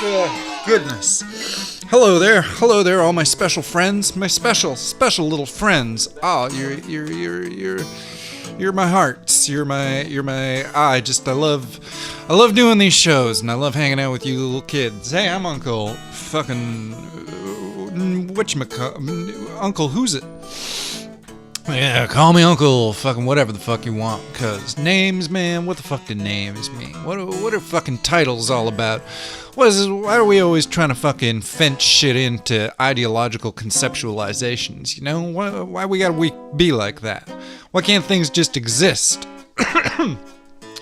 Oh, goodness. Hello there, all my special friends, my special little friends. Oh, you're my hearts. You're my. I love doing these shows, and I love hanging out with you little kids. Hey, I'm Uncle fucking Uncle Who's It? Yeah, call me Uncle fucking whatever the fuck you want, cause names, man, what the fuck do names mean? What are fucking titles all about? Why are we always trying to fucking fence shit into ideological conceptualizations, you know? Why we gotta be like that? Why can't things just exist?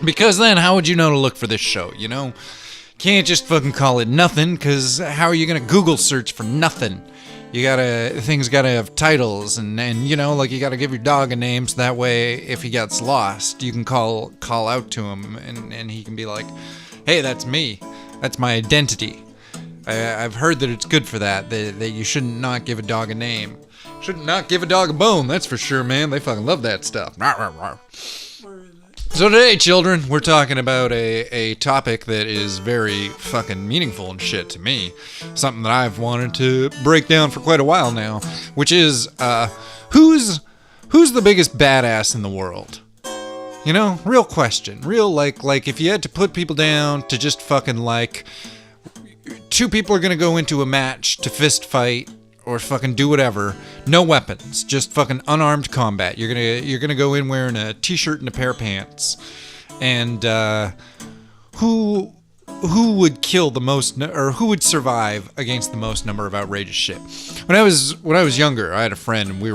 Because then how would you know to look for this show, you know? Can't just fucking call it nothing, cause how are you gonna Google search for nothing? Things gotta have titles, and you know, like you gotta give your dog a name so that way if he gets lost, you can call out to him and he can be like, hey, that's me. That's my identity. I've heard that it's good for that you shouldn't not give a dog a name. Shouldn't not give a dog a bone, that's for sure, man. They fucking love that stuff. So today, children, we're talking about a topic that is very fucking meaningful and shit to me. Something that I've wanted to break down for quite a while now, which is, who's the biggest badass in the world? You know, real question. Real, like if you had to put people down to just fucking, like, two people are gonna go into a match to fist fight, or fucking do whatever, no weapons, just fucking unarmed combat. You're gonna go in wearing a t-shirt and a pair of pants, and who would kill the most, or who would survive against the most number of outrageous shit? When I was younger, I had a friend, and we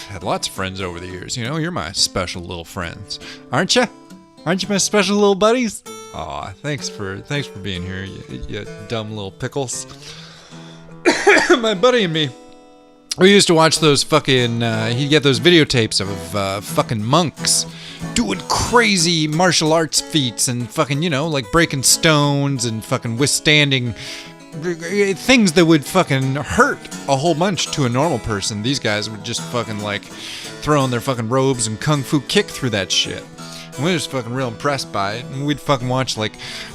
had lots of friends over the years. You know, you're my special little friends, aren't you? Aren't you my special little buddies? Aw, thanks for being here, you dumb little pickles. My buddy and me, we used to watch those fucking, he'd get those videotapes of fucking monks doing crazy martial arts feats and fucking, you know, like breaking stones and fucking withstanding things that would fucking hurt a whole bunch to a normal person. These guys would just fucking like throw on their fucking robes and kung fu kick through that shit. And we were just fucking real impressed by it. And we'd fucking watch like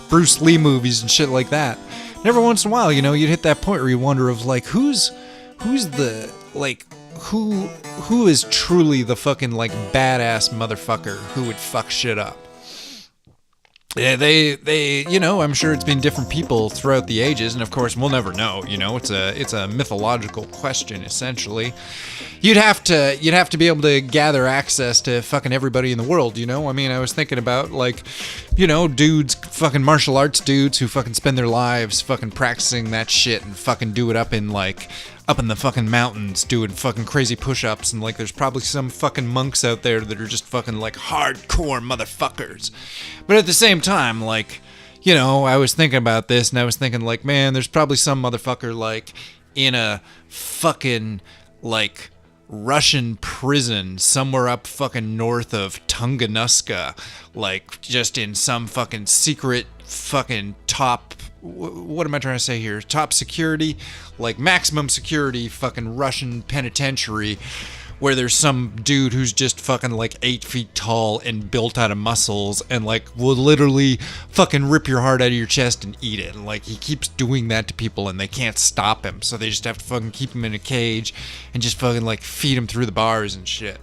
Bruce Lee movies and shit like that. And every once in a while, you know, you'd hit that point where you wonder of like, who's the, like, who is truly the fucking like badass motherfucker who would fuck shit up? Yeah, they, you know, I'm sure it's been different people throughout the ages, and of course we'll never know, you know, it's a mythological question, essentially. You'd have to be able to gather access to fucking everybody in the world, you know? I mean, I was thinking about, like, you know, dudes, fucking martial arts dudes who fucking spend their lives fucking practicing that shit and fucking do it up in the fucking mountains doing fucking crazy push-ups, and like there's probably some fucking monks out there that are just fucking like hardcore motherfuckers. But at the same time, like, you know, I was thinking about this and I was thinking like, man, there's probably some motherfucker like in a fucking like Russian prison somewhere up fucking north of Tunguska, like just in some fucking secret fucking top, what am I trying to say here? Top security, like maximum security fucking Russian penitentiary, where there's some dude who's just fucking like 8 feet tall and built out of muscles and like will literally fucking rip your heart out of your chest and eat it. And like he keeps doing that to people and they can't stop him, so they just have to fucking keep him in a cage and just fucking like feed him through the bars and shit.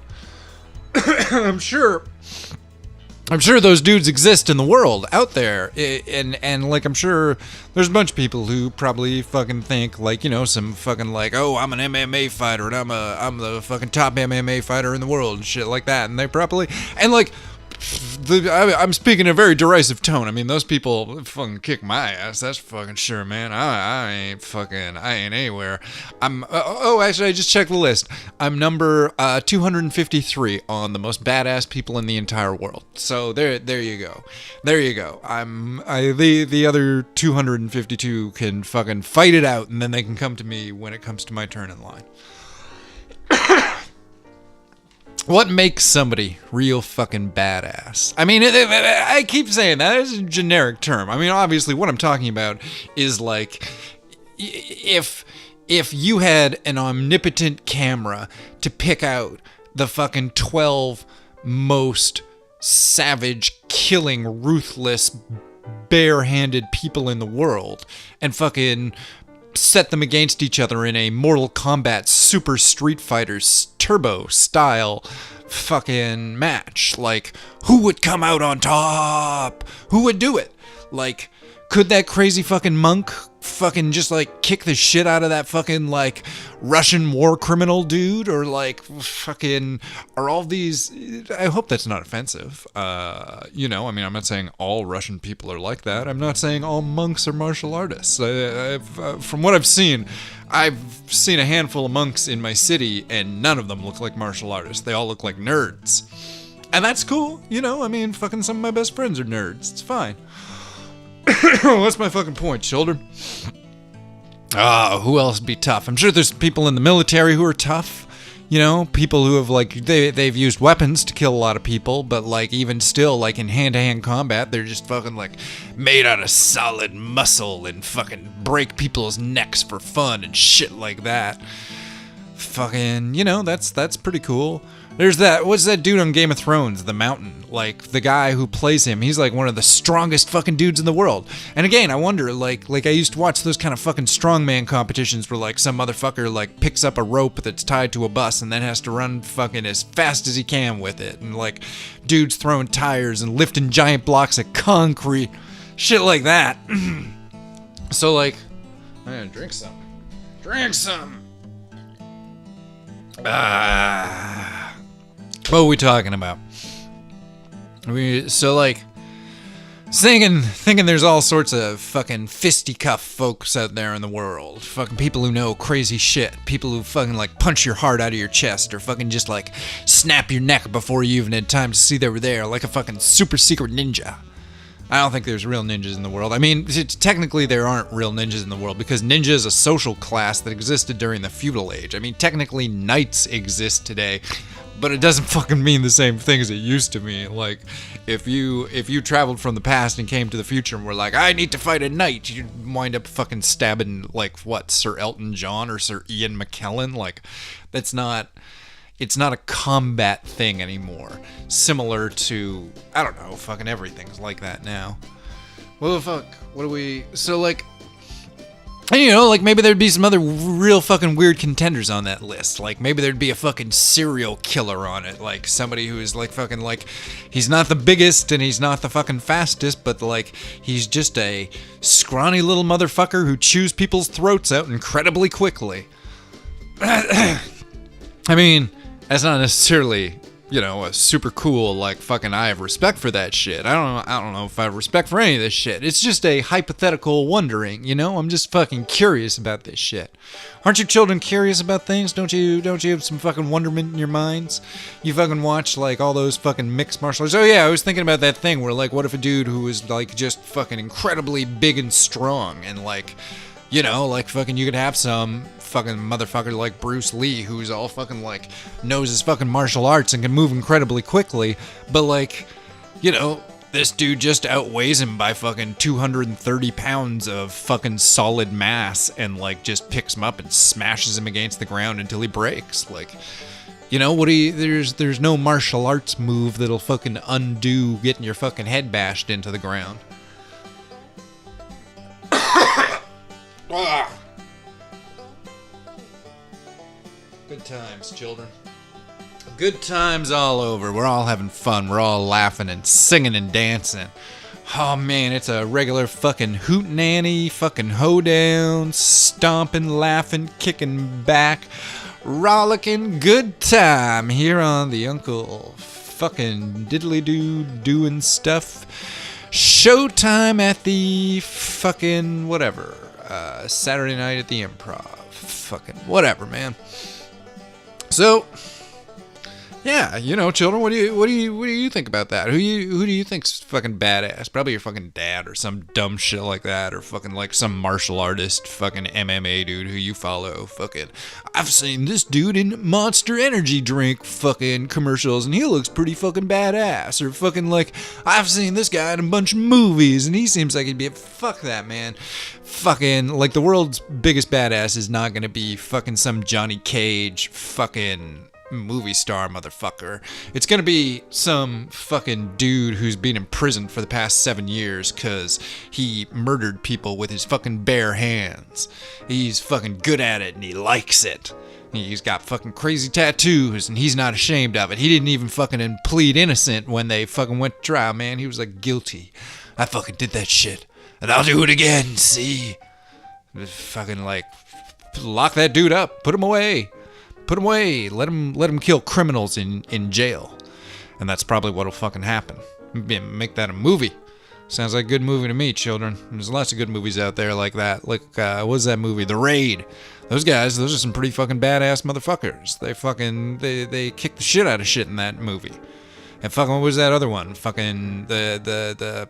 I'm sure those dudes exist in the world out there, and like I'm sure there's a bunch of people who probably fucking think like, you know, some fucking like, oh, I'm an MMA fighter and I'm the fucking top MMA fighter in the world and shit like that, and they probably, and like I'm speaking in a very derisive tone. I mean, those people fucking kick my ass. That's fucking sure, man. I ain't anywhere. Actually, I just checked the list. I'm number 253 on the most badass people in the entire world. So there you go. There you go. The other 252 can fucking fight it out, and then they can come to me when it comes to my turn in line. What makes somebody real fucking badass? I mean, I keep saying that is a generic term. I mean, obviously, what I'm talking about is like, if you had an omnipotent camera to pick out the fucking 12 most savage, killing, ruthless, barehanded people in the world and fucking set them against each other in a Mortal Kombat Super Street Fighters Turbo style fucking match. Like, who would come out on top? Who would do it? Like, could that crazy fucking monk fucking just like kick the shit out of that fucking like Russian war criminal dude? Or like fucking are all these, I hope that's not offensive. You know, I mean, I'm not saying all Russian people are like that. I'm not saying all monks are martial artists. From what I've seen a handful of monks in my city and none of them look like martial artists. They all look like nerds. And that's cool, you know, I mean, fucking some of my best friends are nerds. It's fine. What's my fucking point, children? Who else be tough? I'm sure there's people in the military who are tough. You know, people who have, like, they've used weapons to kill a lot of people, but, like, even still, like, in hand-to-hand combat, they're just fucking, like, made out of solid muscle and fucking break people's necks for fun and shit like that. Fucking, you know, that's pretty cool. There's that, what's that dude on Game of Thrones, the Mountain? Like, the guy who plays him, he's like one of the strongest fucking dudes in the world. And again, I wonder, like I used to watch those kind of fucking strongman competitions where, like, some motherfucker, like, picks up a rope that's tied to a bus and then has to run fucking as fast as he can with it. And, like, dudes throwing tires and lifting giant blocks of concrete. Shit like that. So, like, I'm gonna drink some. Drink some! What are we talking about? So, like, thinking there's all sorts of fucking fisticuff folks out there in the world. Fucking people who know crazy shit. People who fucking, like, punch your heart out of your chest or fucking just, like, snap your neck before you even had time to see they were there, like a fucking super secret ninja. I don't think there's real ninjas in the world. I mean, technically there aren't real ninjas in the world because ninja is a social class that existed during the feudal age. I mean, technically knights exist today, but it doesn't fucking mean the same thing as it used to mean. Like, if you traveled from the past and came to the future and were like, I need to fight a knight, you'd wind up fucking stabbing, like, what, Sir Elton John or Sir Ian McKellen? Like, it's not a combat thing anymore. Similar to, I don't know, fucking everything's like that now. What the fuck? What do we... So, like... And, you know, like, maybe there'd be some other real fucking weird contenders on that list. Like, maybe there'd be a fucking serial killer on it. Like, somebody who is, like, fucking, like... He's not the biggest and he's not the fucking fastest, but, like, he's just a scrawny little motherfucker who chews people's throats out incredibly quickly. I mean... That's not necessarily, you know, a super cool, like, fucking I have respect for that shit. I don't know if I have respect for any of this shit. It's just a hypothetical wondering, you know? I'm just fucking curious about this shit. Aren't you children curious about things? Don't you have some fucking wonderment in your minds? You fucking watch, like, all those fucking mixed martial arts. Oh yeah, I was thinking about that thing where, like, what if a dude who was, like, just fucking incredibly big and strong and, like, you know, like, fucking you could have some fucking motherfucker like Bruce Lee who's all fucking, like, knows his fucking martial arts and can move incredibly quickly, but, like, you know, this dude just outweighs him by fucking 230 pounds of fucking solid mass and, like, just picks him up and smashes him against the ground until he breaks. Like, you know, there's no martial arts move that'll fucking undo getting your fucking head bashed into the ground. Good times, children. Good times all over. We're all having fun. We're all laughing and singing and dancing. Oh man, it's a regular fucking hootenanny, fucking hoedown, stomping, laughing, kicking back, rollicking good time here on the Uncle fucking diddly-doo doing stuff. Showtime at the fucking whatever. Saturday night at the Improv. Fucking whatever, man. So, yeah, you know, children, what do you think about that? Who do you think's fucking badass? Probably your fucking dad or some dumb shit like that, or fucking like some martial artist, fucking MMA dude who you follow. Fucking, I've seen this dude in Monster Energy drink fucking commercials, and he looks pretty fucking badass. Or fucking like, I've seen this guy in a bunch of movies, and he seems like he'd be fuck that man. Fucking, like, the world's biggest badass is not gonna be fucking some Johnny Cage fucking movie star motherfucker. It's gonna be some fucking dude who's been in prison for the past 7 years because he murdered people with his fucking bare hands. He's fucking good at it and he likes it. He's got fucking crazy tattoos and he's not ashamed of it. He didn't even fucking plead innocent when they fucking went to trial, man. He was like, guilty. I fucking did that shit. And I'll do it again, see? Fucking like, lock that dude up. Put him away. Put him away. Let him kill criminals in jail. And that's probably what'll fucking happen. Make that a movie. Sounds like a good movie to me, children. There's lots of good movies out there like that. Like, what was that movie? The Raid. Those guys, those are some pretty fucking badass motherfuckers. They kick the shit out of shit in that movie. And fucking, what was that other one? Fucking, the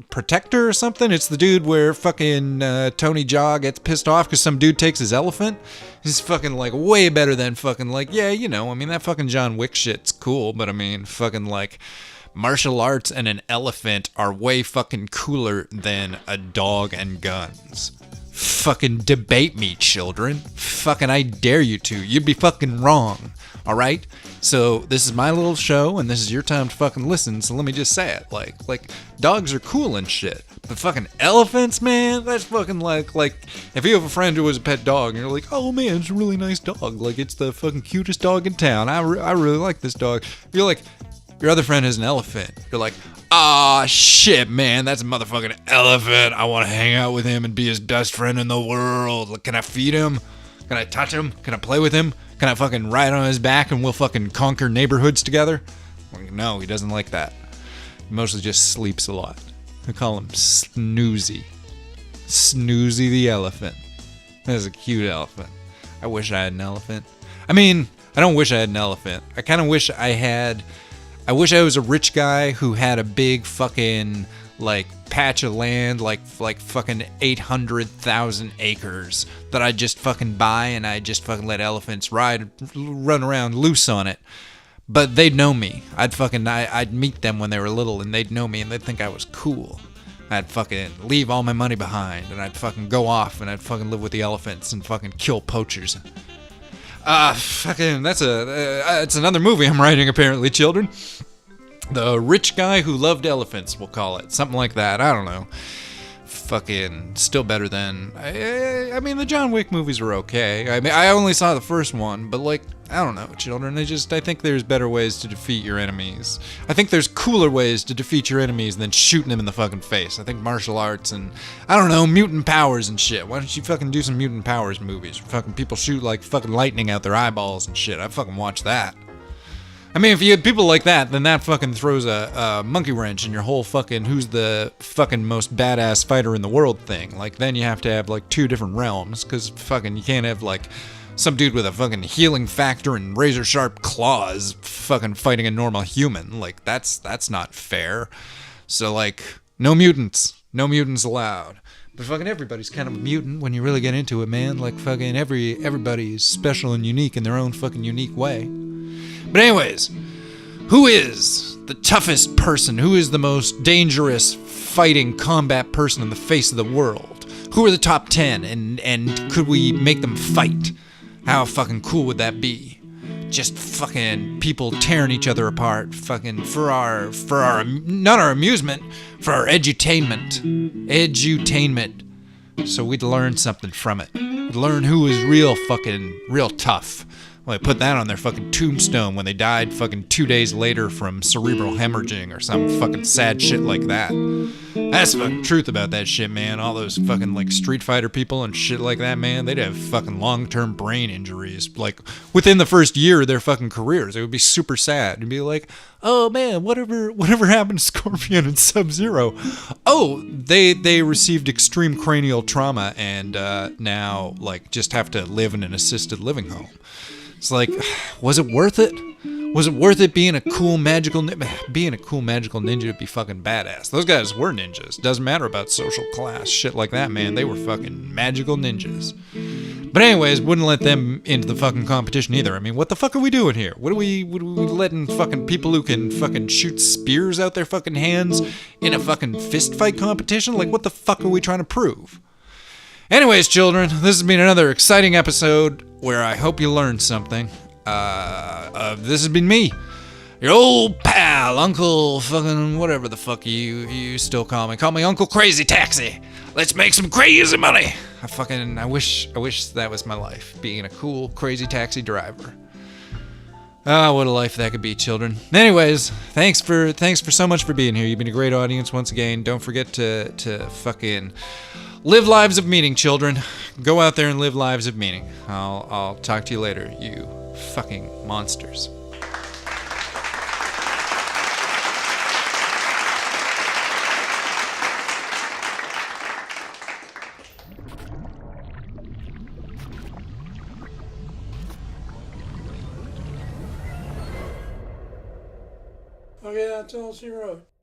Protector or something? It's the dude where fucking Tony Jaa gets pissed off because some dude takes his elephant. He's fucking like way better than fucking like, yeah, you know, I mean, that fucking John Wick shit's cool, but I mean, fucking like, martial arts and an elephant are way fucking cooler than a dog and guns. Fucking debate me, children. Fucking I dare you to. You'd be fucking wrong. Alright? So this is my little show and this is your time to fucking listen, so let me just say it. Like dogs are cool and shit. But fucking elephants, man, that's fucking like if you have a friend who has a pet dog and you're like, oh man, it's a really nice dog. Like it's the fucking cutest dog in town. I really like this dog. You're like, your other friend has an elephant. You're like, ah, shit, man, that's a motherfucking elephant. I want to hang out with him and be his best friend in the world. Like, can I feed him? Can I touch him? Can I play with him? Can I fucking ride on his back and we'll fucking conquer neighborhoods together? Like, no, he doesn't like that. He mostly just sleeps a lot. I call him Snoozy. Snoozy the elephant. That's a cute elephant. I wish I had an elephant. I mean, I don't wish I had an elephant. I kind of wish I was a rich guy who had a big fucking, like, patch of land, like fucking 800,000 acres that I'd just fucking buy and I'd just fucking let elephants run around loose on it. But they'd know me. I'd meet them when they were little and they'd know me and they'd think I was cool. I'd fucking leave all my money behind and I'd fucking go off and I'd fucking live with the elephants and fucking kill poachers. Fucking, it's another movie I'm writing, apparently, children. The Rich Guy Who Loved Elephants, we'll call it. Something like that, I don't know. Fucking, still better than, I mean, the John Wick movies were okay. I mean, I only saw the first one, but like, I don't know, children, I think there's better ways to defeat your enemies. I think there's cooler ways to defeat your enemies than shooting them in the fucking face. I think martial arts and, I don't know, mutant powers and shit. Why don't you fucking do some mutant powers movies? Fucking people shoot like fucking lightning out their eyeballs and shit. I fucking watch that. I mean, if you have people like that, then that fucking throws a monkey wrench in your whole fucking who's the fucking most badass fighter in the world thing. Like, then you have to have like two different realms, because fucking you can't have like some dude with a fucking healing factor and razor sharp claws fucking fighting a normal human. Like, that's not fair. So like, no mutants allowed. But fucking everybody's kind of a mutant when you really get into it, man. Like fucking everybody's special and unique in their own fucking unique way. But anyways, who is the toughest person? Who is the most dangerous fighting combat person in the face of the world? Who are the top 10 and could we make them fight? How fucking cool would that be? Just fucking people tearing each other apart, fucking for our not our amusement, for our edutainment. So we'd learn something from it. We'd learn who is real tough. Well, they put that on their fucking tombstone when they died fucking 2 days later from cerebral hemorrhaging or some fucking sad shit like that. That's the fucking truth about that shit, man. All those fucking like Street Fighter people and shit like that, man, they'd have fucking long-term brain injuries like within the first year of their fucking careers. It would be super sad. You'd be like, oh man, whatever happened to Scorpion and Sub-Zero? Oh, they received extreme cranial trauma and now like just have to live in an assisted living home. It's like, was it worth it? Was it worth it being a cool magical ninja would be fucking badass. Those guys were ninjas. Doesn't matter about social class, shit like that, man. They were fucking magical ninjas. But anyways, wouldn't let them into the fucking competition either. I mean, what the fuck are we doing here? What are we letting fucking people who can fucking shoot spears out their fucking hands in a fucking fist fight competition? Like, what the fuck are we trying to prove? Anyways, children, this has been another exciting episode where I hope you learned something. This has been me, your old pal, Uncle fucking whatever the fuck you still call me. Call me Uncle Crazy Taxi. Let's make some crazy money. I wish that was my life, being a cool crazy taxi driver. Ah, what a life that could be, children. Anyways, thanks for so much for being here. You've been a great audience once again. Don't forget to fucking live lives of meaning, children. Go out there and live lives of meaning. I'll talk to you later, you fucking monsters. Okay, that's all she wrote.